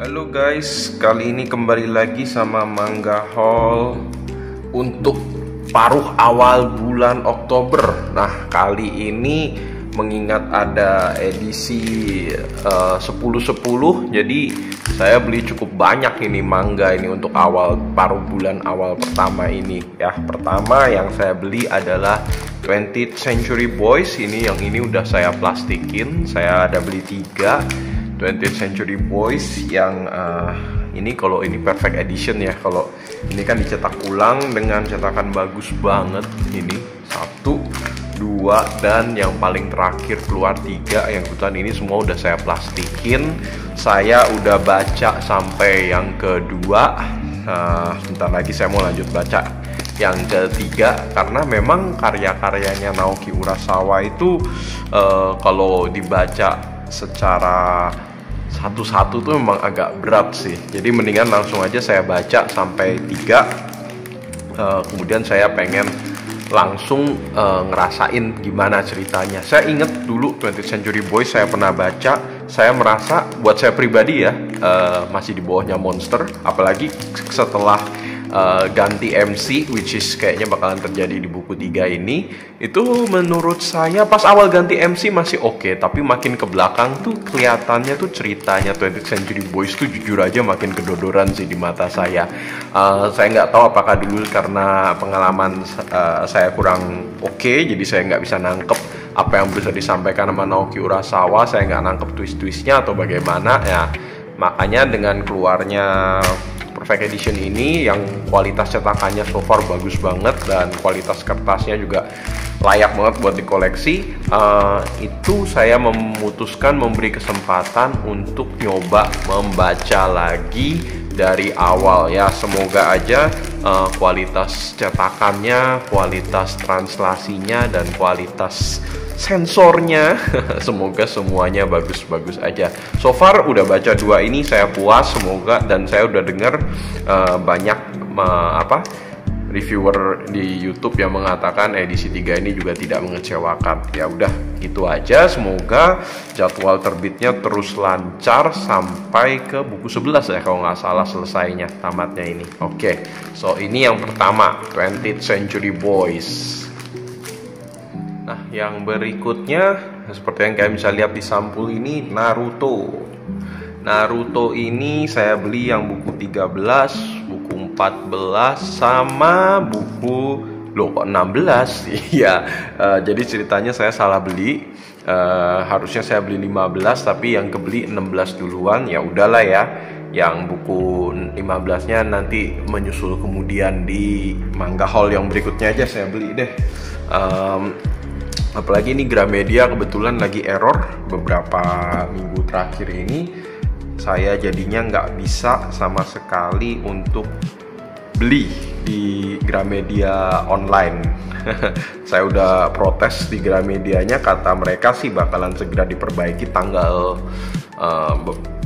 Halo guys, kali ini kembali lagi sama Manga Haul untuk paruh awal bulan Oktober. Nah, kali ini mengingat ada edisi 10-10, jadi saya beli cukup banyak ini manga ini untuk paruh bulan awal pertama ini ya. Pertama yang saya beli adalah 20th Century Boys. Yang ini udah saya plastikin. Saya ada beli 3 20th Century Boys yang ini, kalau ini perfect edition ya. Kalau ini kan dicetak ulang dengan cetakan bagus banget. Ini 1, 2, dan yang paling terakhir keluar 3. Yang kebetulan ini semua udah saya plastikin. Saya udah baca sampai yang kedua. Sebentar lagi saya mau lanjut baca yang ketiga, karena memang karya-karyanya Naoki Urasawa itu kalau dibaca secara satu-satu tuh memang agak berat sih. Jadi mendingan langsung aja saya baca sampai 3. Kemudian saya pengen langsung ngerasain gimana ceritanya. Saya inget dulu 20th Century Boys saya pernah baca. Saya merasa buat saya pribadi ya masih di bawahnya Monster. Apalagi setelah ganti MC, which is kayaknya bakalan terjadi di buku 3 ini. Itu menurut saya pas awal ganti MC masih oke, tapi makin ke belakang tuh kelihatannya tuh ceritanya 20th Century Boys tuh jujur aja makin kedodoran sih di mata saya. Saya nggak tahu apakah dulu karena pengalaman saya kurang oke, jadi saya nggak bisa nangkep apa yang bisa disampaikan sama Naoki Urasawa. Saya nggak nangkep twist-twistnya atau bagaimana ya. Makanya dengan keluarnya Perfect Edition ini yang kualitas cetakannya so far bagus banget dan kualitas kertasnya juga layak banget buat dikoleksi, itu saya memutuskan memberi kesempatan untuk nyoba membaca lagi dari awal ya. Semoga aja kualitas cetakannya, kualitas translasinya, dan kualitas sensornya semoga semuanya bagus-bagus aja. So far udah baca 2 ini, saya puas semoga, dan saya udah dengar banyak reviewer di YouTube yang mengatakan edisi 3 ini juga tidak mengecewakan. Ya udah gitu aja, semoga jadwal terbitnya terus lancar sampai ke buku 11 ya kalau nggak salah selesainya, tamatnya ini. Oke, so ini yang pertama 20th Century Boys. Nah, yang berikutnya seperti yang kalian bisa lihat di sampul ini, Naruto. Naruto ini saya beli yang buku 13, buku 14, sama buku kok 16. Iya, jadi ceritanya saya salah beli. Harusnya saya beli 15, tapi yang kebeli 16 duluan. Ya udahlah ya. Yang buku 15-nya nanti menyusul kemudian di Manga Haul yang berikutnya aja saya beli deh. Apalagi ini Gramedia kebetulan lagi error beberapa minggu terakhir ini. Saya jadinya nggak bisa sama sekali untuk beli di Gramedia online. Saya udah protes di Gramedianya, kata mereka sih bakalan segera diperbaiki tanggal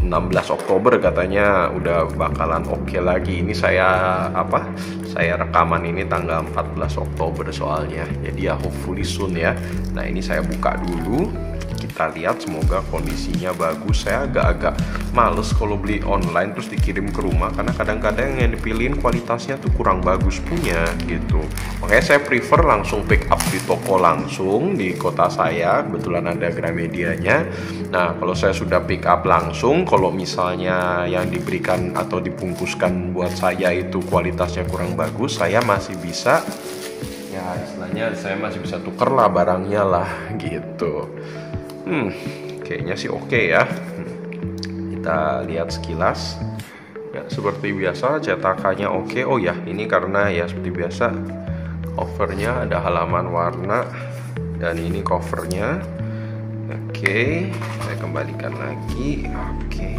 16 Oktober katanya udah bakalan oke lagi. Ini saya rekaman ini tanggal 14 Oktober soalnya. Jadi ya hopefully soon ya. Nah, ini saya buka dulu. Kita lihat semoga kondisinya bagus. Saya agak-agak males kalau beli online terus dikirim ke rumah, karena kadang-kadang yang dipilihin kualitasnya tuh kurang bagus punya gitu. Makanya saya prefer langsung pick up di toko langsung di kota saya, kebetulan ada Gramedianya. Nah, kalau saya sudah pick up langsung, kalau misalnya yang diberikan atau dibungkuskan buat saya itu kualitasnya kurang bagus, saya masih bisa ya istilahnya saya masih bisa tuker lah barangnya lah gitu. Kayaknya sih oke ya. Kita lihat sekilas. Ya, seperti biasa cetakannya oke. Oh ya, ini karena ya seperti biasa covernya ada halaman warna, dan ini covernya. Oke, saya kembalikan lagi. Oke,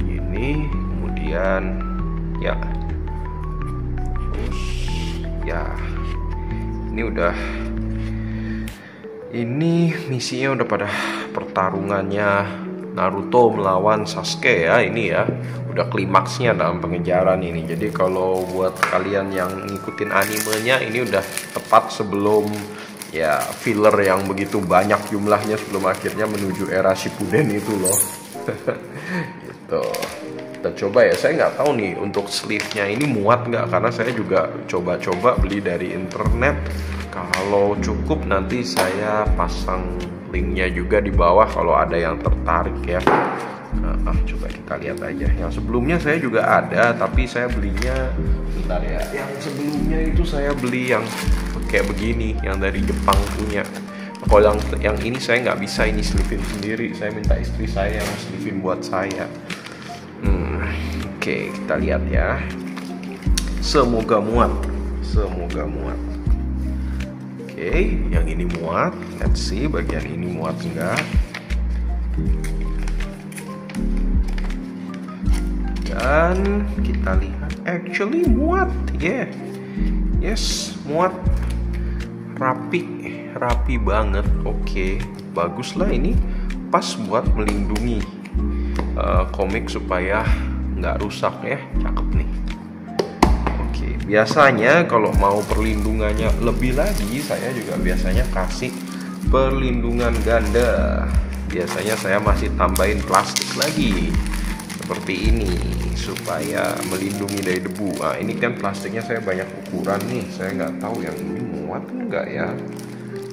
ini kemudian ya, terus ya, ini udah. Ini misinya udah pada pertarungannya Naruto melawan Sasuke ya. Ini ya udah klimaksnya dalam pengejaran ini. Jadi kalau buat kalian yang ngikutin animenya, ini udah tepat sebelum ya filler yang begitu banyak jumlahnya sebelum akhirnya menuju era Shippuden itu loh. Gitu. kita coba ya. Saya nggak tahu nih untuk sleeve-nya ini muat nggak, karena saya juga coba-coba beli dari internet. Kalau cukup nanti saya pasang linknya juga di bawah kalau ada yang tertarik ya. Coba kita lihat aja. Yang sebelumnya saya juga ada, tapi saya belinya bentar ya. Yang sebelumnya itu saya beli yang kayak begini, yang dari Jepang punya. Kalau yang ini saya nggak bisa ini selipin sendiri. Saya minta istri saya yang selipin buat saya. Oke, kita lihat ya. Semoga muat. Semoga muat. Oke, yang ini muat. Let's see bagian ini muat enggak. Dan kita lihat, actually muat, yeah. Yes, muat. Rapi banget. Oke, bagus lah ini. Pas buat melindungi komik supaya nggak rusak ya. Cakep nih. Oke, biasanya kalau mau perlindungannya lebih lagi, saya juga biasanya kasih perlindungan ganda. Biasanya saya masih tambahin plastik lagi seperti ini supaya melindungi dari debu. Nah, ini kan plastiknya saya banyak ukuran nih. Saya nggak tahu yang ini muat enggak ya.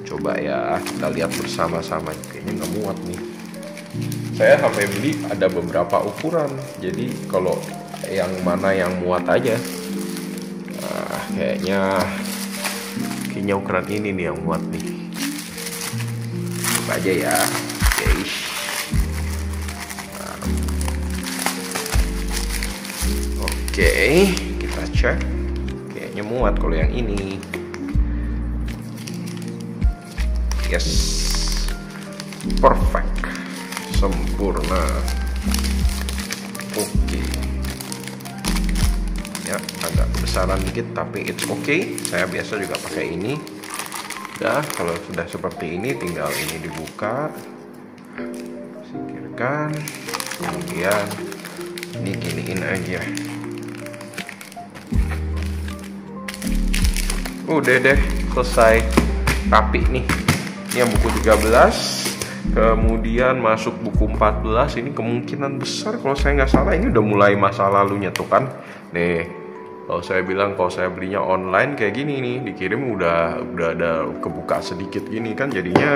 Coba ya kita lihat bersama-sama. Kayaknya nggak muat nih. Saya sampai beli ada beberapa ukuran. Jadi kalau yang mana yang muat aja. Nah, kayaknya ukuran ini nih yang muat nih. Coba aja ya. Oke, kita cek. Kayaknya muat kalau yang ini. Yes, perfect, sempurna. Oke, ya agak besaran dikit tapi it's okay. Saya biasa juga pakai ini. Udah, kalau sudah seperti ini tinggal ini dibuka, singkirkan, kemudian ini giniin aja. Udah deh, selesai, rapi nih. Ini yang buku 13, kemudian masuk buku 14. Ini kemungkinan besar kalau saya nggak salah ini udah mulai masa lalunya tuh kan. Nih, kalau saya bilang kalau saya belinya online kayak gini nih, dikirim udah ada kebuka sedikit gini kan, jadinya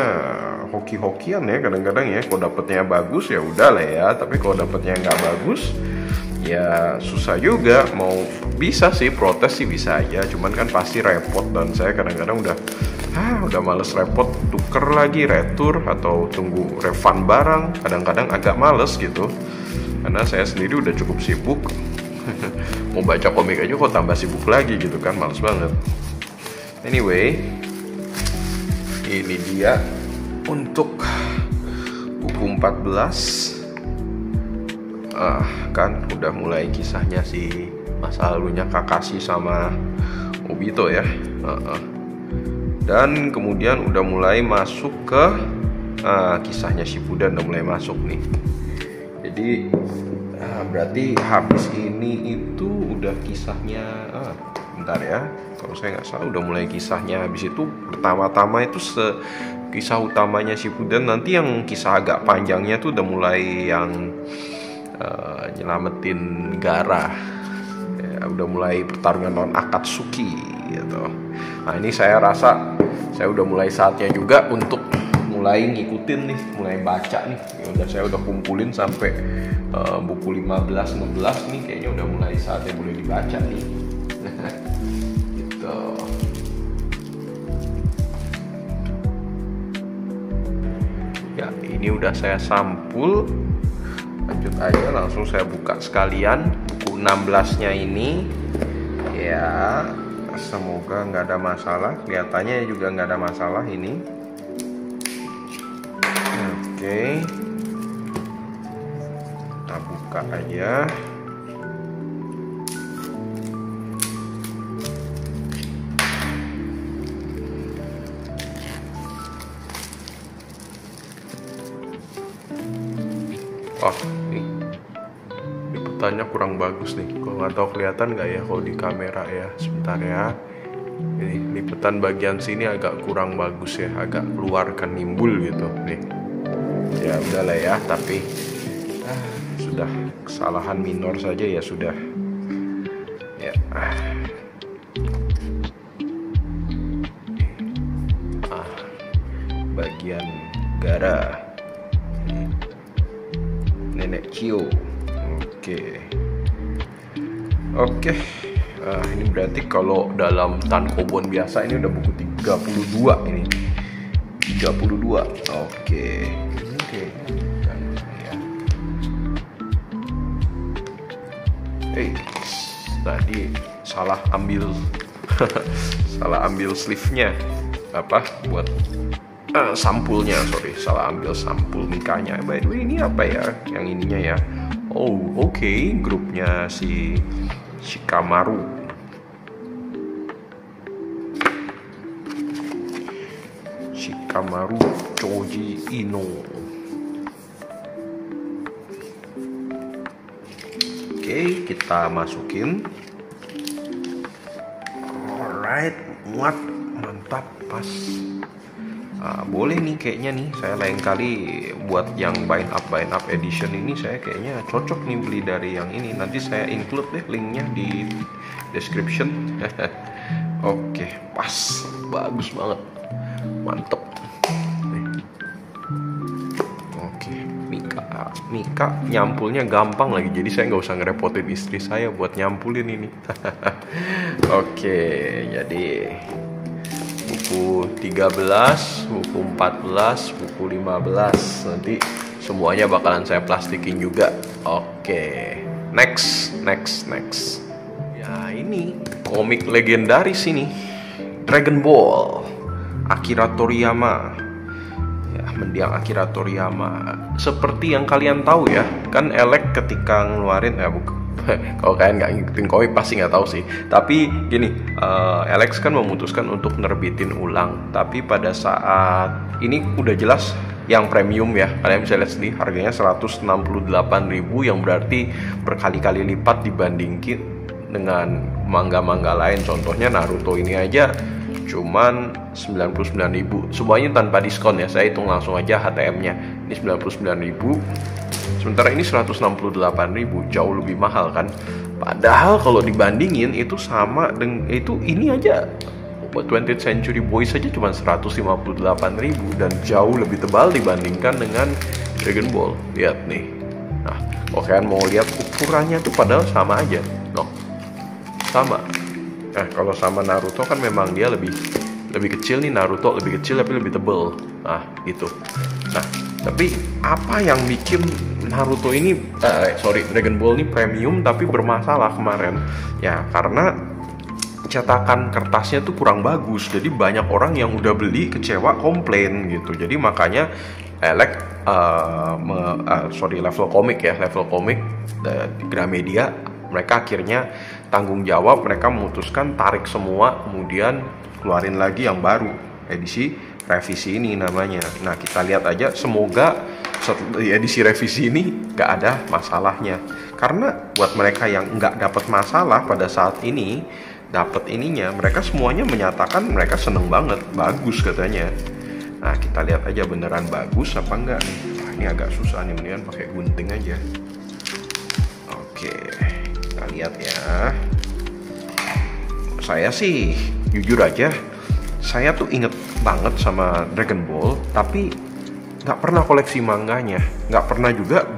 hoki-hokian ya kadang-kadang ya. Kalau dapetnya bagus ya udah lah ya, tapi kalau dapetnya nggak bagus ya susah juga. Mau bisa sih protes sih bisa aja, cuman kan pasti repot, dan saya kadang-kadang udah males repot tuker lagi, retur atau tunggu refund barang. Kadang-kadang agak males gitu karena saya sendiri udah cukup sibuk. Mau baca komik aja kok tambah sibuk lagi gitu kan, males banget. Anyway, ini dia untuk buku 14. Kan udah mulai kisahnya si masa lalunya Kakashi sama Obito ya. Dan kemudian udah mulai masuk ke kisahnya Shippuden, udah mulai masuk nih. Jadi berarti habis ini itu udah kisahnya. Bentar ya, kalau saya nggak salah udah mulai kisahnya. Habis itu pertama-tama itu kisah utamanya Shippuden. Nanti yang kisah agak panjangnya tuh udah mulai yang nyelamatin Gaara ya, udah mulai pertarungan lawan Akatsuki gitu. Nah ini saya rasa saya udah mulai saatnya juga untuk mulai ngikutin nih, mulai baca nih. Saya udah kumpulin sampai buku 15-16 nih, kayaknya udah mulai saatnya boleh dibaca nih. Gitu. Ya ini udah saya sampul. Lanjut aja, langsung saya buka sekalian buku 16-nya ini. Ya, semoga nggak ada masalah. Kelihatannya juga nggak ada masalah ini. Oke, kita buka aja. Oh, ini liputannya kurang bagus nih. Kalau nggak tahu kelihatan nggak ya kalau di kamera ya. Sebentar ya. Ini liputan bagian sini agak kurang bagus ya, agak keluar kan nimbul gitu nih. Ya udahlah ya, tapi sudah kesalahan minor saja ya sudah. Ya. Bagian gara Nenek Cio. Oke. Ini berarti kalau dalam tankobon biasa ini udah buku 32 ini. 32. Oke. Tadi salah ambil salah ambil sleeve-nya buat sampulnya, salah ambil sampul mikanya. By the way, ini apa ya yang ininya ya? Grupnya si Shikamaru. Shikamaru Choji Ino. Kita masukin. Alright, muat, mantap, pas. Boleh nih kayaknya nih, saya lain kali buat yang bind up edition ini saya kayaknya cocok nih beli dari yang ini. Nanti saya include deh linknya di description. Oke, pas, bagus banget, mantep. Mika nyampulnya gampang lagi, jadi saya nggak usah ngerepotin istri saya buat nyampulin ini. Oke, jadi buku 13, buku 14, buku 15 nanti semuanya bakalan saya plastikin juga. Oke, next. Ya ini komik legendaris ini, Dragon Ball, Akira Toriyama. Mendiang Akira Toriyama. Seperti yang kalian tahu ya, kan Elec ketika ngeluarin kalau kalian nggak ngikutin komik pasti nggak tahu sih. Tapi gini, Elec kan memutuskan untuk nerbitin ulang. Tapi pada saat ini udah jelas yang premium ya, kalian bisa lihat sendiri harganya 168.000, yang berarti berkali-kali lipat dibandingin dengan manga-manga lain. Contohnya Naruto ini aja cuman 99.000, semuanya tanpa diskon ya, saya hitung langsung aja HTM-nya. Ini 99.000, sementara ini 168.000, jauh lebih mahal kan. Padahal kalau dibandingin itu sama dengan ini aja 20th Century Boys saja cuma 158.000 dan jauh lebih tebal dibandingkan dengan Dragon Ball. Lihat nih. Nah, kalau kalian mau lihat ukurannya tuh padahal sama aja. Sama. Nah, kalau sama Naruto kan memang dia lebih kecil nih, Naruto lebih kecil tapi lebih tebal. Nah, gitu. Nah, tapi apa yang bikin Naruto ini Dragon Ball ini premium tapi bermasalah kemarin? Ya, karena cetakan kertasnya tuh kurang bagus. Jadi banyak orang yang udah beli kecewa, komplain gitu. Jadi makanya Elec Level Comic Gramedia, mereka akhirnya tanggung jawab, mereka memutuskan tarik semua, kemudian keluarin lagi yang baru, edisi revisi ini namanya. Nah, kita lihat aja, semoga edisi revisi ini nggak ada masalahnya, karena buat mereka yang nggak dapat masalah pada saat ini, dapat ininya, mereka semuanya menyatakan mereka seneng banget, bagus katanya. Nah, kita lihat aja beneran bagus apa enggak nih. Nah, ini agak susah nih, mendingan pakai gunting aja. Oke, kita lihat ya. Saya sih jujur aja, saya tuh inget banget sama Dragon Ball, tapi nggak pernah koleksi manganya, nggak pernah juga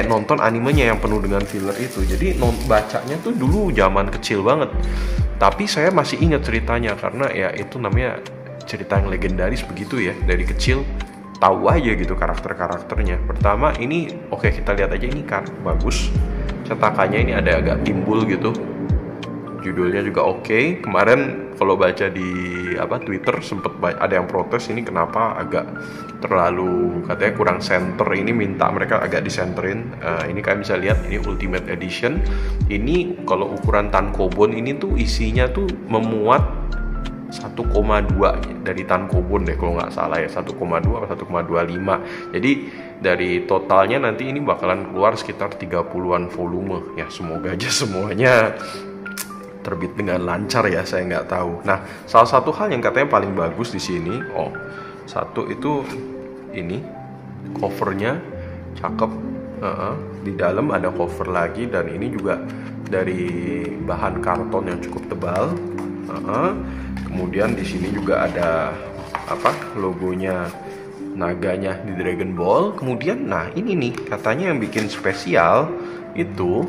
nonton animenya yang penuh dengan filler itu. Jadi bacanya tuh dulu zaman kecil banget, tapi saya masih inget ceritanya karena ya itu namanya cerita yang legendaris begitu ya. Dari kecil tahu aja gitu karakter-karakternya. Pertama ini kita lihat aja, ini kan bagus, cetakannya ini ada agak timbul gitu. Judulnya juga oke. Kemarin kalau baca di Twitter sempet ada yang protes, ini kenapa agak terlalu, katanya kurang center, ini minta mereka agak disenterin. Ini kalian bisa lihat, ini Ultimate Edition. Ini kalau ukuran tankobon ini tuh isinya tuh memuat 1,2 dari tankobon deh kalau nggak salah ya, 1,2 atau 1,25. Jadi dari totalnya nanti ini bakalan keluar sekitar 30-an volume ya. Semoga aja semuanya terbit dengan lancar ya, saya nggak tahu. Nah, salah satu hal yang katanya paling bagus di sini, satu itu ini covernya cakep, di dalam ada cover lagi, dan ini juga dari bahan karton yang cukup tebal. Kemudian di sini juga ada logonya naganya di Dragon Ball. Kemudian nah ini nih katanya yang bikin spesial itu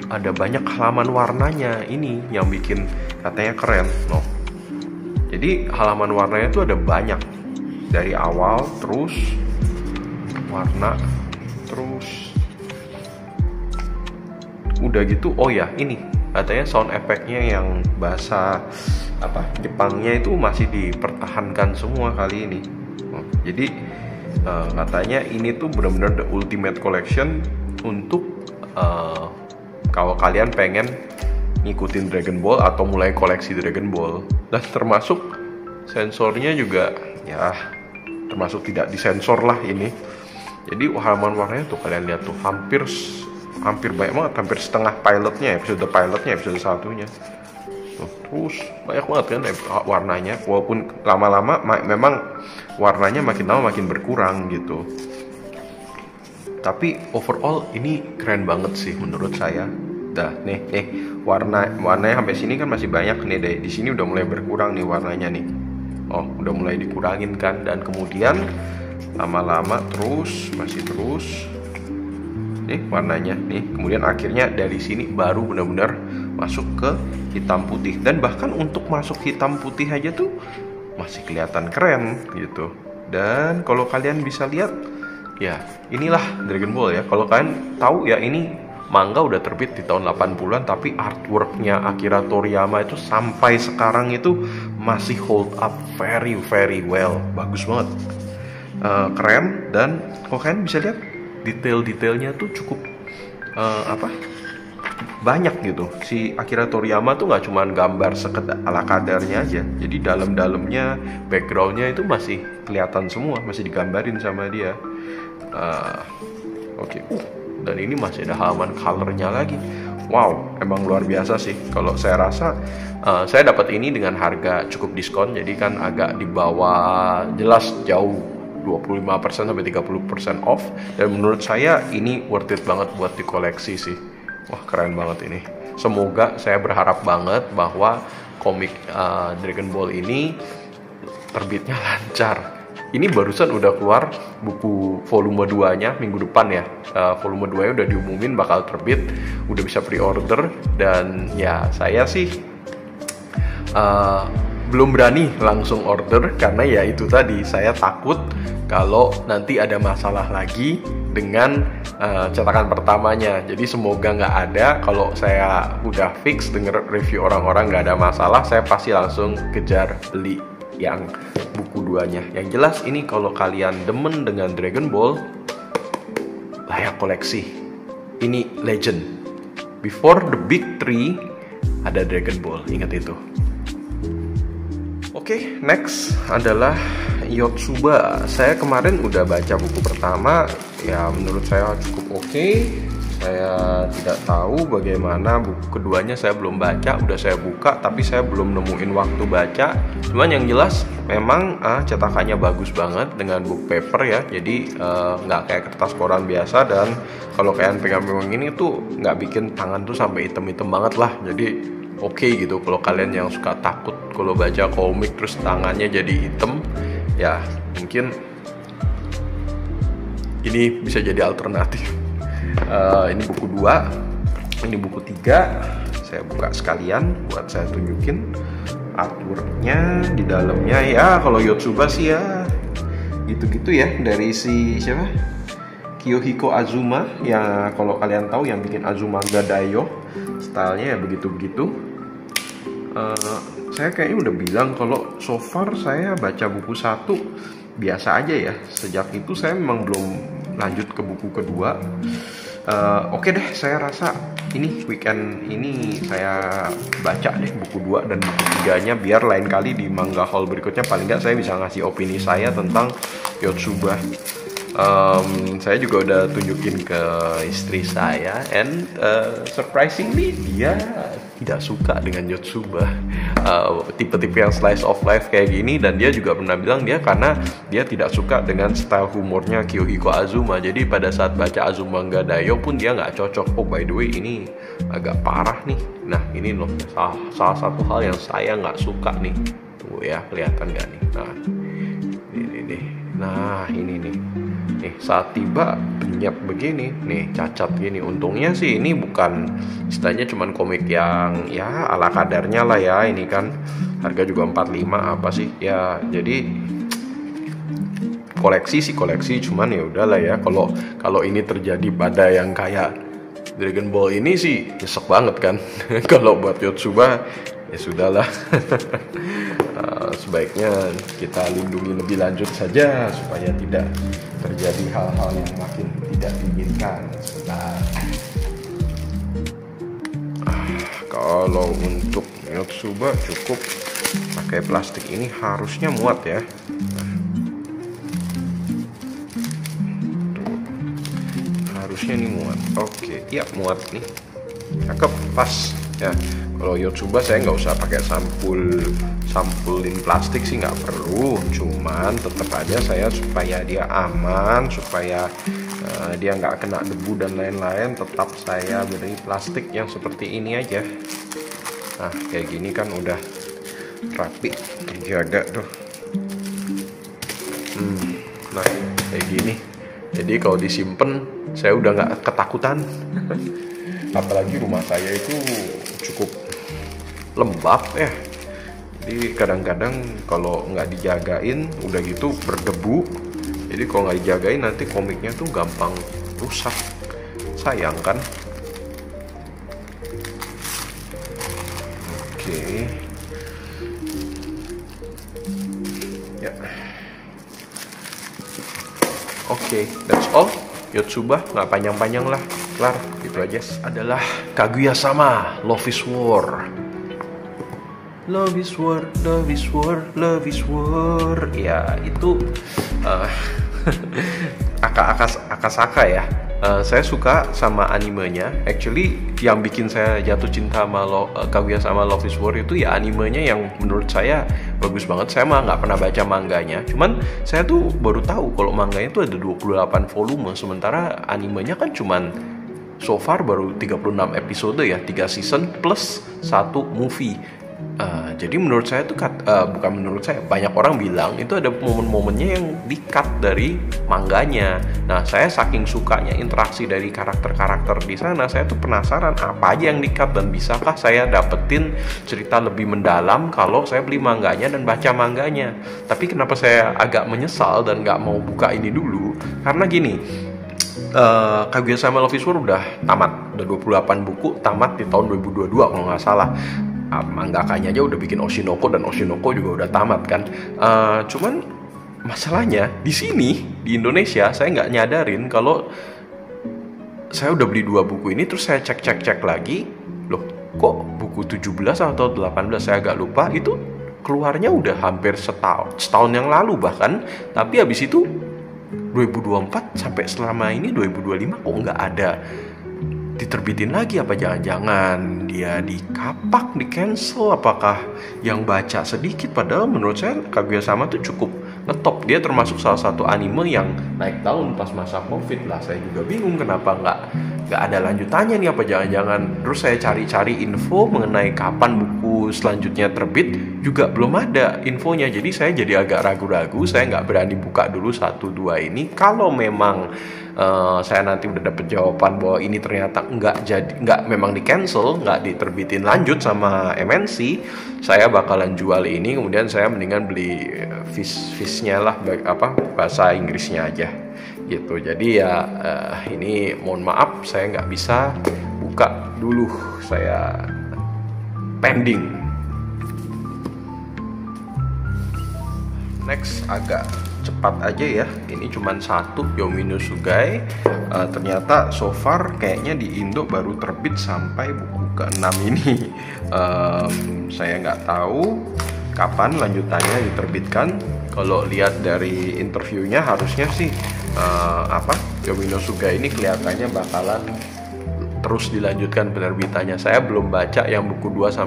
ada banyak halaman warnanya, ini yang bikin katanya keren loh. Jadi halaman warnanya itu ada banyak dari awal, terus warna, terus udah gitu. Oh ya, ini katanya sound effect-nya yang bahasa Jepangnya itu masih dipertahankan semua kali ini. Jadi katanya ini tuh benar-benar the ultimate collection untuk kalau kalian pengen ngikutin Dragon Ball atau mulai koleksi Dragon Ball. Dan termasuk sensornya juga ya termasuk tidak disensor lah ini. Jadi halaman warnanya tuh kalian lihat tuh hampir banyak banget, hampir setengah pilotnya episode satunya. Tuh, terus banyak banget kan warnanya, walaupun lama-lama memang warnanya makin lama makin berkurang gitu. Tapi overall ini keren banget sih menurut saya. Dah nih warnanya sampai sini kan masih banyak nih deh. Di sini udah mulai berkurang nih warnanya nih. Oh, udah mulai dikurangin kan, dan kemudian lama-lama masih terus nih warnanya nih. Kemudian akhirnya dari sini baru benar-benar masuk ke hitam putih, dan bahkan untuk masuk hitam putih aja tuh masih kelihatan keren gitu. Dan kalau kalian bisa lihat ya, inilah Dragon Ball ya. Kalau kalian tahu ya, ini manga udah terbit di tahun 80-an, tapi artworknya Akira Toriyama itu sampai sekarang itu masih hold up very very well. Bagus banget, keren. Dan kalau kalian bisa lihat detail-detailnya tuh cukup banyak gitu. Si Akira Toriyama tuh nggak cuma gambar sekedar ala kadarnya aja, jadi dalam-dalamnya backgroundnya itu masih kelihatan semua, masih digambarin sama dia. Oke. Dan ini masih ada halaman colornya lagi. Wow, emang luar biasa sih. Kalau saya rasa saya dapat ini dengan harga cukup diskon, jadi kan agak di bawah, jelas jauh 25% sampai 30% off. Dan menurut saya ini worth it banget buat dikoleksi sih. Wah, keren banget ini. Semoga, saya berharap banget bahwa komik Dragon Ball ini terbitnya lancar. Ini barusan udah keluar buku volume 2-nya minggu depan ya. Volume 2-nya udah diumumin bakal terbit, udah bisa pre-order. Dan ya saya sih belum berani langsung order, karena ya itu tadi, saya takut kalau nanti ada masalah lagi dengan cetakan pertamanya. Jadi semoga nggak ada. Kalau saya udah fix denger review orang-orang nggak ada masalah, saya pasti langsung kejar beli yang buku 2-nya. Yang jelas ini kalau kalian demen dengan Dragon Ball, layak koleksi. Ini legend. Before the big three ada Dragon Ball, ingat itu. Oke, next adalah Yotsuba. Saya kemarin udah baca buku pertama, ya menurut saya cukup oke. Saya tidak tahu bagaimana buku keduanya, saya belum baca. Udah saya buka tapi saya belum nemuin waktu baca. Cuman yang jelas memang cetakannya bagus banget dengan book paper ya. Jadi nggak kayak kertas koran biasa. Dan kalau kalian pegang-pegang ini tuh nggak bikin tangan tuh sampai hitam-hitam banget lah. Jadi oke gitu. Kalau kalian yang suka takut kalau baca komik terus tangannya jadi hitam, ya mungkin ini bisa jadi alternatif. Ini buku 2, ini buku 3. Saya buka sekalian buat saya tunjukin artworknya di dalamnya. Ya kalau Yotsuba sih ya gitu-gitu ya, dari si siapa, Kiyohiko Azuma, ya kalau kalian tahu yang bikin Azumanga Daioh, stylenya ya begitu-begitu. Saya kayaknya udah bilang kalau so far saya baca buku 1 biasa aja ya. Sejak itu saya memang belum lanjut ke buku kedua. Oke deh, saya rasa ini weekend ini saya baca deh buku 2 dan buku 3-nya, biar lain kali di manga haul berikutnya paling nggak saya bisa ngasih opini saya tentang Yotsuba. Saya juga udah tunjukin ke istri saya, and surprisingly dia tidak suka dengan Yotsuba, tipe-tipe yang slice of life kayak gini. Dan dia juga pernah bilang karena dia tidak suka dengan style humornya Kiyohiko Azuma. Jadi pada saat baca Azumanga Daioh pun dia nggak cocok. Oh by the way, ini agak parah nih. Nah ini loh salah satu hal yang saya nggak suka nih. Tunggu ya, kelihatan nggak nih? Nah ini nih. Nah ini nih. Nih saat tiba benyap begini, nih cacat gini. Untungnya sih ini bukan, istilahnya cuman komik yang ya ala kadarnya lah ya. Ini kan harga juga 45 apa sih ya. Jadi koleksi sih koleksi, cuman ya udahlah ya. Kalau ini terjadi pada yang kayak Dragon Ball ini sih nyesek banget kan. Kalau buat Yotsuba ya sudahlah. Sebaiknya kita lindungi lebih lanjut saja supaya tidak terjadi hal-hal yang makin tidak diinginkan. Sebentar. Kalau untuk Yotsuba cukup pakai plastik ini, harusnya muat ya. Harusnya ini muat. Oke, iya muat nih. Cakep, pas ya. Kalau Yotsuba saya nggak usah pakai sampulin plastik sih, nggak perlu. Cuman tetap aja saya supaya dia aman, supaya dia nggak kena debu dan lain-lain, tetap saya beri plastik yang seperti ini aja. Nah kayak gini kan udah rapi, terjaga tuh. Nah kayak gini. Jadi kalau disimpan saya udah nggak ketakutan. Apalagi rumah saya itu cukup lembab ya. Jadi kadang-kadang kalau nggak dijagain udah gitu berdebu. Jadi kalau nggak dijagain nanti komiknya tuh gampang rusak. Sayang kan? Oke. Ya. Oke, that's all. Yotsuba nggak panjang-panjang lah, kelar gitu aja. Adalah Kaguya-sama Love is War. Love is war, love is war, love is war. Ya itu Akasaka ya. Saya suka sama animenya. Actually yang bikin saya jatuh cinta sama Kaguya-sama Love is War itu ya animenya, yang menurut saya bagus banget. Saya mah nggak pernah baca manganya. Cuman saya tuh baru tahu kalau manganya itu ada 28 volume. Sementara animenya kan cuman so far baru 36 episode ya, 3 season plus 1 movie. Jadi menurut saya tuh bukan menurut saya, banyak orang bilang itu ada momen-momennya yang di-cut dari mangganya. Nah, saya saking sukanya interaksi dari karakter-karakter di sana, saya tuh penasaran apa aja yang di-cut dan bisakah saya dapetin cerita lebih mendalam kalau saya beli mangganya dan baca mangganya. Tapi kenapa saya agak menyesal dan nggak mau buka ini dulu? Karena gini, Kaguya-sama Love is War udah tamat, udah 28 buku, tamat di tahun 2022 kalau nggak salah. Mangakanya aja udah bikin Oshinoko, dan Oshinoko juga udah tamat kan. Cuman masalahnya di sini di Indonesia saya nggak nyadarin kalau saya udah beli 2 buku ini, terus saya cek lagi, loh kok buku 17 atau 18 saya agak lupa, itu keluarnya udah hampir setahun yang lalu bahkan. Tapi habis itu 2024 sampai selama ini 2025 kok nggak ada diterbitin lagi. Apa jangan-jangan dia dikapak, di cancel? Apakah yang baca sedikit? Padahal menurut saya Kaguya-sama tuh cukup ngetop. Dia termasuk salah satu anime yang naik daun pas masa COVID lah. Saya juga bingung kenapa nggak ada lanjutannya nih. Apa jangan-jangan? Terus saya cari-cari info mengenai kapan buku selanjutnya terbit, juga belum ada infonya. Jadi saya jadi agak ragu-ragu. Saya nggak berani buka dulu 1-2 ini. Kalau memang saya nanti udah dapet jawaban bahwa ini ternyata nggak memang di cancel, nggak diterbitin lanjut sama MNC, saya bakalan jual ini. Kemudian saya mendingan beli fishnya lah, bahasa Inggrisnya aja gitu. Jadi ya ini mohon maaf saya nggak bisa buka dulu, saya pending. Next agak cepat aja ya, ini cuman 1, Yomi no Sugai. Ternyata so far kayaknya di Indo baru terbit sampai buku ke-6 ini. Saya nggak tahu kapan lanjutannya diterbitkan. Kalau lihat dari interviewnya harusnya sih Yomi no Sugai ini kelihatannya bakalan terus dilanjutkan penerbitannya. Saya belum baca yang buku 2-5,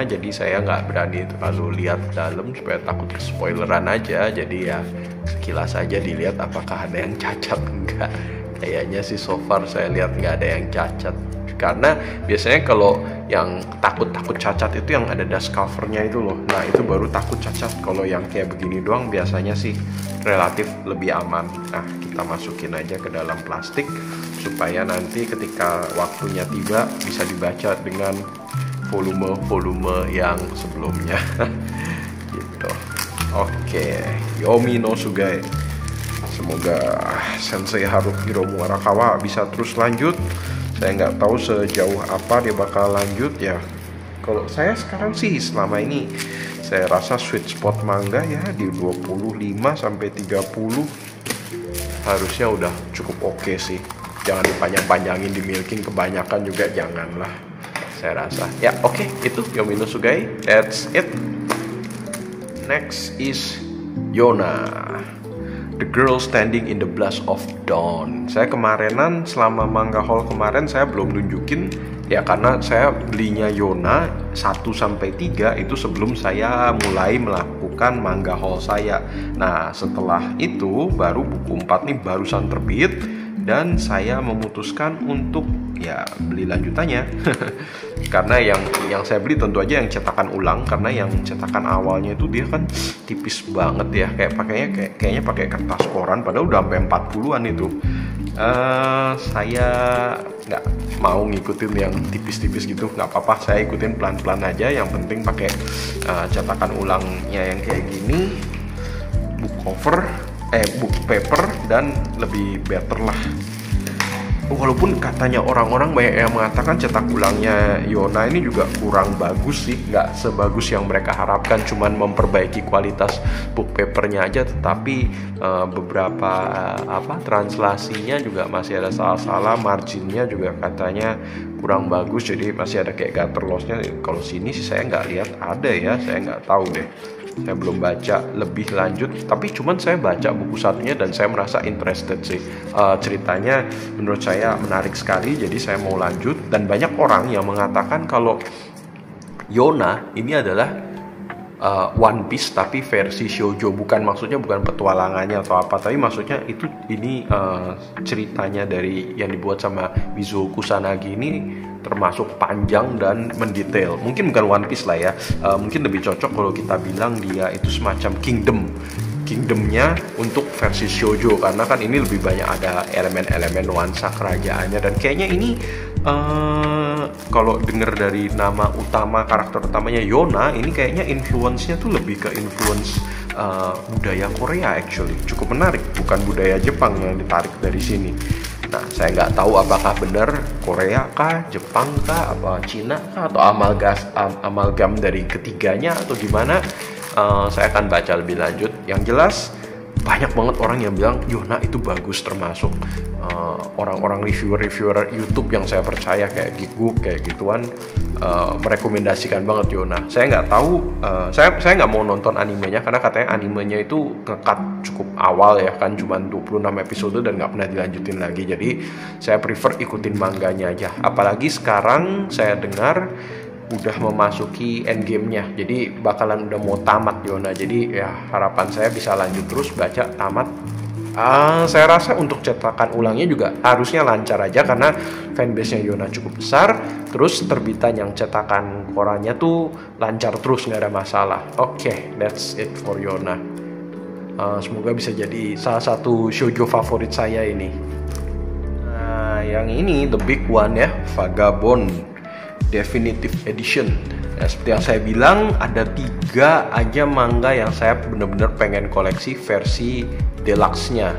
jadi saya nggak berani terlalu lihat ke dalam supaya takut spoileran aja. Jadi ya sekilas aja dilihat apakah ada yang cacat enggak. Kayaknya sih so far saya lihat nggak ada yang cacat. Karena biasanya kalau yang takut cacat itu yang ada dust covernya itu loh. Nah itu baru takut cacat. Kalau yang kayak begini doang biasanya sih relatif lebih aman. Nah kita masukin aja ke dalam plastik supaya nanti ketika waktunya tiba bisa dibaca dengan volume yang sebelumnya. Gitu. Oke, Yomi no Sugai. Semoga Sensei Haruhiromu Arakawa bisa terus lanjut. Saya nggak tahu sejauh apa dia bakal lanjut ya. Kalau saya sekarang sih selama ini saya rasa sweet spot manga ya di 25-30 harusnya udah cukup oke sih. Jangan dipanjang-panjangin, di milking kebanyakan juga janganlah. Saya rasa ya oke, itu Yomi no Sugai. That's it. Next is Yona, The Girl Standing in the Blast of Dawn. Saya kemarinan selama manga haul kemarin saya belum nunjukin ya, karena saya belinya Yona 1-3 itu sebelum saya mulai melakukan manga haul saya. Nah setelah itu baru buku 4 nih barusan terbit dan saya memutuskan untuk ya beli lanjutannya. Karena yang saya beli tentu aja yang cetakan ulang, karena yang cetakan awalnya itu dia kan tipis banget ya, kayaknya pakai kertas koran, padahal udah sampai 40-an itu. Saya nggak mau ngikutin yang tipis-tipis gitu, nggak apa-apa, saya ikutin pelan-pelan aja. Yang penting pakai cetakan ulangnya yang kayak gini, book paper, dan lebih better lah. Walaupun katanya orang-orang banyak yang mengatakan cetak ulangnya Yona ini juga kurang bagus sih, nggak sebagus yang mereka harapkan, cuman memperbaiki kualitas book papernya aja, tetapi beberapa translasinya juga masih ada salah-salah, marginnya juga katanya kurang bagus, jadi masih ada kayak gutter loss-nya. Kalau sini sih saya nggak lihat ada ya, saya nggak tahu deh. Saya belum baca lebih lanjut, tapi cuman saya baca buku satunya dan saya merasa interested sih. Ceritanya menurut saya menarik sekali, jadi saya mau lanjut. Dan banyak orang yang mengatakan kalau Yona ini adalah One Piece tapi versi shoujo, maksudnya bukan petualangannya atau apa, tapi maksudnya ini ceritanya dari yang dibuat sama Mizuho Kusanagi ini termasuk panjang dan mendetail. Mungkin bukan One Piece lah ya, mungkin lebih cocok kalau kita bilang dia itu semacam kingdomnya untuk versi shoujo, karena kan ini lebih banyak ada elemen-elemen nuansa kerajaannya. Dan kayaknya ini kalau denger dari nama utama, karakter utamanya Yona, ini kayaknya influence-nya tuh lebih ke influence budaya Korea actually. Cukup menarik, bukan budaya Jepang yang ditarik dari sini. Nah, saya nggak tahu apakah benar Korea kah, Jepang kah, apa Cina kah, atau amalgam dari ketiganya atau gimana. Saya akan baca lebih lanjut. Yang jelas banyak banget orang yang bilang Yona itu bagus, termasuk orang-orang reviewer YouTube yang saya percaya kayak Geekbook kayak gituan merekomendasikan banget Yona. Saya nggak tahu, saya nggak mau nonton animenya karena katanya animenya itu ngekat cukup awal ya kan, cuma 26 episode dan nggak pernah dilanjutin lagi. Jadi saya prefer ikutin manganya aja. Apalagi sekarang saya dengar udah memasuki endgame-nya, jadi bakalan udah mau tamat Yona. Jadi ya harapan saya bisa lanjut terus baca tamat. Saya rasa untuk cetakan ulangnya juga harusnya lancar aja karena fanbase-nya Yona cukup besar. Terus terbitan yang cetakan korannya tuh lancar terus, nggak ada masalah. Oke, that's it for Yona. Semoga bisa jadi salah satu shoujo favorit saya ini. Nah, yang ini the big one ya, Vagabond Definitive Edition. Nah, seperti yang saya bilang, ada 3 aja manga yang saya bener-bener pengen koleksi versi deluxe-nya.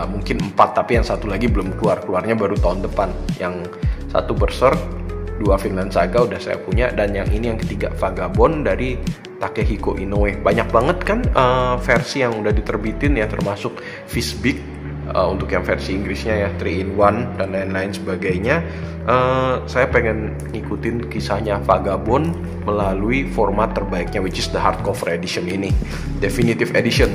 Mungkin 4, tapi yang satu lagi belum keluarnya baru tahun depan. Yang satu Berserk, 2 Vinland Saga udah saya punya, dan yang ini yang ketiga Vagabond dari Takehiko Inoue. Banyak banget kan versi yang udah diterbitin ya, termasuk Fishbig untuk yang versi Inggrisnya ya, 3 in 1 dan lain-lain sebagainya. Saya pengen ngikutin kisahnya Vagabond melalui format terbaiknya, which is the hardcover edition ini, definitive edition.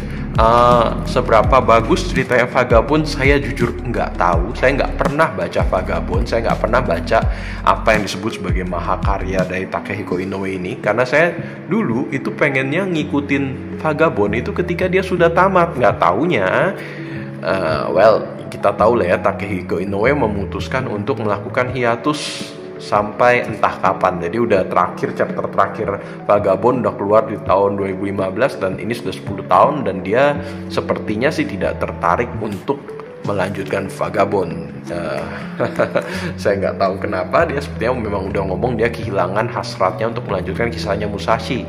Seberapa bagus ceritanya Vagabond saya jujur nggak tahu. Saya nggak pernah baca Vagabond, saya nggak pernah baca apa yang disebut sebagai mahakarya dari Takehiko Inoue ini, karena saya dulu itu pengennya ngikutin Vagabond itu ketika dia sudah tamat. Nggak taunya kita tahu lah ya, Takehiko Inoue memutuskan untuk melakukan hiatus sampai entah kapan. Jadi udah chapter terakhir Vagabond udah keluar di tahun 2015 dan ini sudah 10 tahun dan dia sepertinya sih tidak tertarik untuk melanjutkan Vagabond. Saya nggak tahu kenapa, dia sepertinya memang udah ngomong dia kehilangan hasratnya untuk melanjutkan kisahnya Musashi.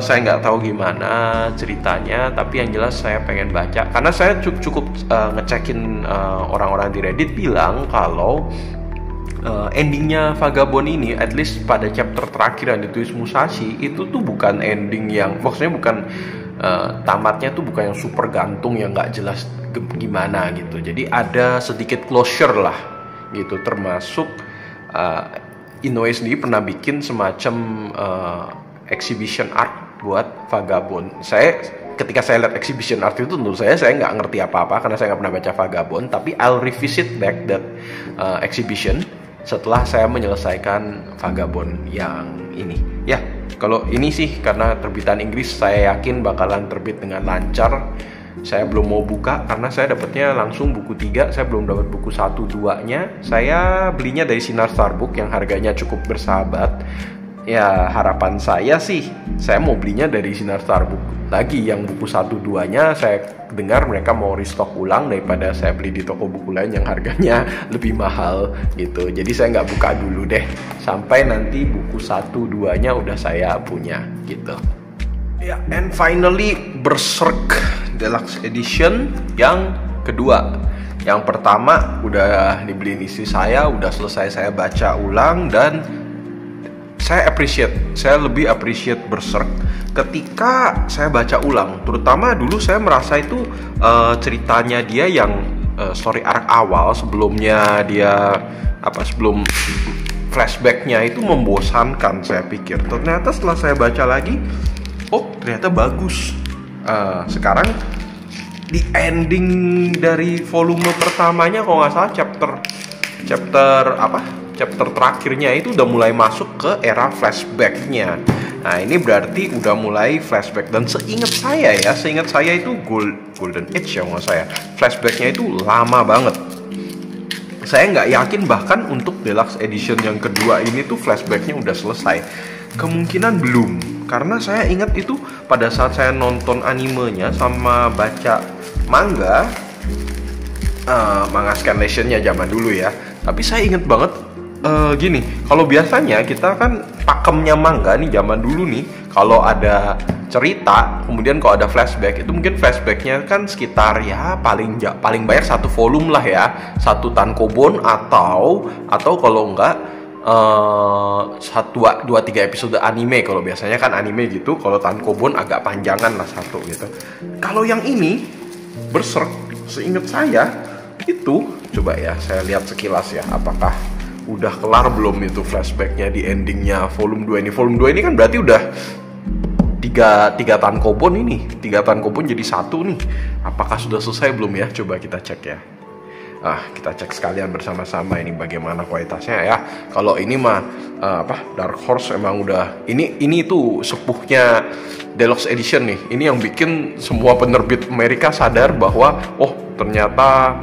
Saya nggak tahu gimana ceritanya, tapi yang jelas saya pengen baca karena saya cukup ngecekin orang-orang di Reddit bilang kalau endingnya Vagabond ini, at least pada chapter terakhir yang ditulis Musashi itu tuh bukan ending yang, maksudnya bukan tamatnya tuh bukan yang super gantung yang nggak jelas gimana gitu. Jadi ada sedikit closure lah gitu, termasuk Inoue sendiri pernah bikin semacam exhibition art buat Vagabond. Ketika saya lihat exhibition art itu, tentu saya nggak ngerti apa-apa karena saya nggak pernah baca Vagabond, tapi I'll revisit back that exhibition setelah saya menyelesaikan Vagabond yang ini. Ya, kalau ini sih karena terbitan Inggris, saya yakin bakalan terbit dengan lancar. Saya belum mau buka karena saya dapatnya langsung buku 3, saya belum dapat buku 1-2-nya. Saya belinya dari Sinar Starbook yang harganya cukup bersahabat. Ya, harapan saya sih saya mau belinya dari Sinar Starbook lagi. Yang buku 1-2-nya saya dengar mereka mau restock ulang daripada saya beli di toko buku lain yang harganya lebih mahal gitu. Jadi saya nggak buka dulu deh sampai nanti buku 1-2-nya udah saya punya gitu. Ya, and finally Berserk Deluxe Edition yang kedua. Yang pertama udah dibeliin istri saya, udah selesai saya baca ulang dan saya lebih appreciate Berserk ketika saya baca ulang. Terutama dulu saya merasa itu ceritanya dia yang story arc awal sebelumnya dia sebelum flashbacknya itu membosankan saya pikir. Ternyata setelah saya baca lagi, ternyata bagus. Sekarang di ending dari volume pertamanya kalau nggak salah chapter terakhirnya itu udah mulai masuk ke era flashbacknya. Nah ini berarti udah mulai flashback. Dan seingat saya itu Golden Age ya nggak saya. Flashbacknya itu lama banget. Saya nggak yakin bahkan untuk Deluxe Edition yang kedua ini tuh flashbacknya udah selesai. Kemungkinan belum. Karena saya ingat itu pada saat saya nonton animenya sama baca manga scanlationnya zaman dulu ya. Tapi saya ingat banget gini, kalau biasanya kita kan pakemnya manga nih zaman dulu nih, kalau ada cerita kemudian kalau ada flashback itu mungkin flashbacknya kan sekitar ya paling banyak 1 volume lah ya, 1 tankobon atau kalau enggak 2-3 episode anime. Kalau biasanya kan anime gitu, kalau tankobon agak panjangan lah 1 gitu. Kalau yang ini Berserk, seingat saya itu, coba ya saya lihat sekilas ya, apakah udah kelar belum itu flashbacknya di endingnya volume 2 ini. Volume 2 ini kan berarti udah 3 tankobon ini, 3 tankobon jadi 1 nih. Apakah sudah selesai belum ya? Coba kita cek ya. Kita cek sekalian bersama-sama ini bagaimana kualitasnya ya. Kalau ini mah Dark Horse emang udah ini tuh sepuhnya Deluxe Edition nih. Ini yang bikin semua penerbit Amerika sadar bahwa ternyata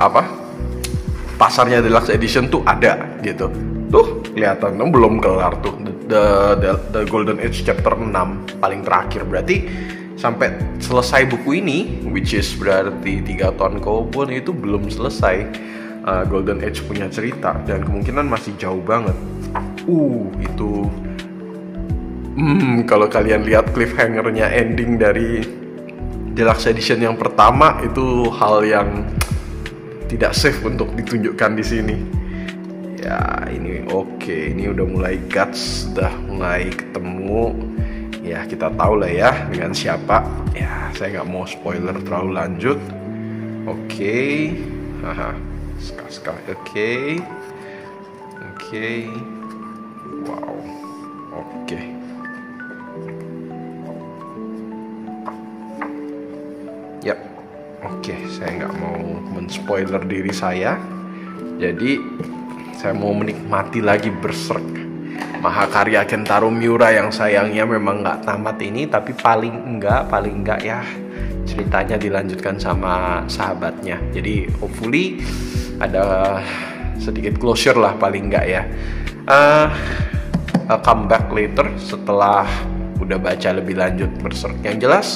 pasarnya Deluxe Edition tuh ada gitu. Tuh kelihatan belum kelar tuh the Golden Age chapter 6 paling terakhir. Berarti sampai selesai buku ini, which is berarti 3 tankobon itu belum selesai Golden Age punya cerita, dan kemungkinan masih jauh banget. Itu kalau kalian lihat cliffhanger-nya ending dari Deluxe Edition yang pertama, itu hal yang tidak safe untuk ditunjukkan di sini. Ya ini ini udah mulai guts, udah mulai ketemu. Ya kita tahu lah ya dengan siapa. Ya saya nggak mau spoiler terlalu lanjut. Oke. Haha. Sekali. Oke. Wow. Oke. Yap. Oke, saya nggak mau men-spoiler diri saya. Jadi saya mau menikmati lagi Berserk, mahakarya Kentaro Miura yang sayangnya memang nggak tamat ini, tapi paling enggak ya ceritanya dilanjutkan sama sahabatnya. Jadi hopefully ada sedikit closure lah paling enggak ya. I'll come back later setelah udah baca lebih lanjut Berserk. Yang jelas,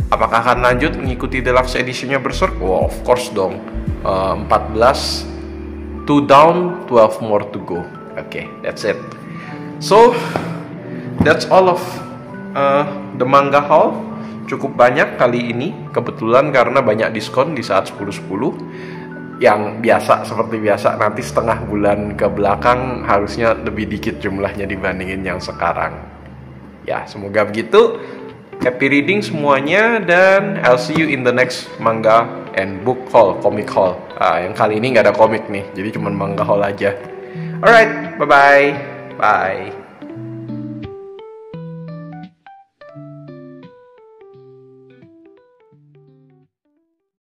apakah akan lanjut mengikuti deluxe editionnya Berserk? Oh, of course dong. 14, 2 down, 12 more to go. Okay, that's it. So, that's all of the manga haul. Cukup banyak kali ini, kebetulan karena banyak diskon di saat 10-10. Yang biasa, seperti biasa, nanti setengah bulan ke belakang harusnya lebih dikit jumlahnya dibandingin yang sekarang. Ya, semoga begitu. Happy reading semuanya, dan I'll see you in the next manga and book haul, comic haul. Yang kali ini nggak ada komik nih, jadi cuma manga haul aja. Alright, bye-bye. Bye.